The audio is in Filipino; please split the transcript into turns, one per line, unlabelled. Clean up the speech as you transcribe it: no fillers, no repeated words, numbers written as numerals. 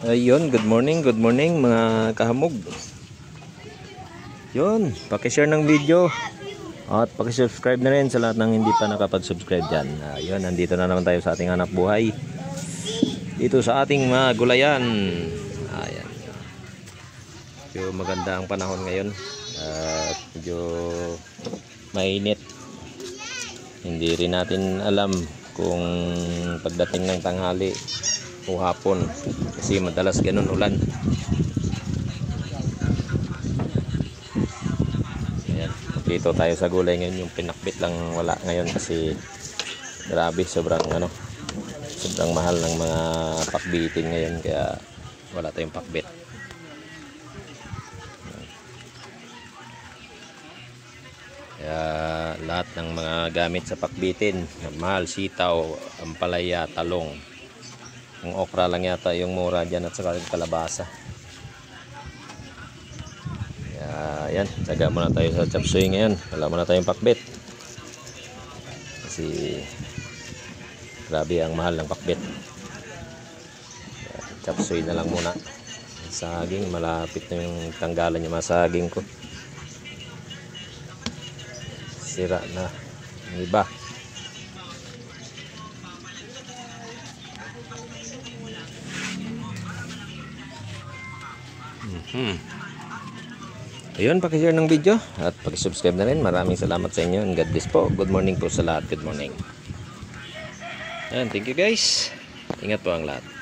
Ayun, good morning mga kahamog. Yun, paki-share ng video at paki-subscribe na rin sa lahat ng hindi pa nakapag-subscribe dyan. Ayun, nandito na naman tayo sa ating hanap buhay dito sa ating mga gulayan. Ayan. Medyo maganda ang panahon ngayon at medyo mainit. Hindi rin natin alam kung pagdating ng tanghali o hapon kasi madalas ganun ulan. Ayan, dito tayo sa gulay ngayon. Yung pinakbit lang wala ngayon kasi grabe, sobrang mahal ng mga pakbitin ngayon, kaya wala tayong pakbit. Kaya lahat ng mga gamit sa pakbitin mahal, sitaw, ampalaya, talong. Yung okra lang yata yung mura dyan at saka yung kalabasa. Yan, tsaga muna tayo sa chop suey ngayon. Wala muna tayong pakbit kasi grabe ang mahal ng pakbit. Chop suey na lang muna. Saging, malapit na yung tanggalan yung mga saging ko. Sira na yung iba. Ayun, paki-share ng video at paki-subscribe na rin. Maraming salamat sa inyo and God bless po. Good morning po sa lahat. Good morning. Ayan, thank you guys. Ingat po ang lahat.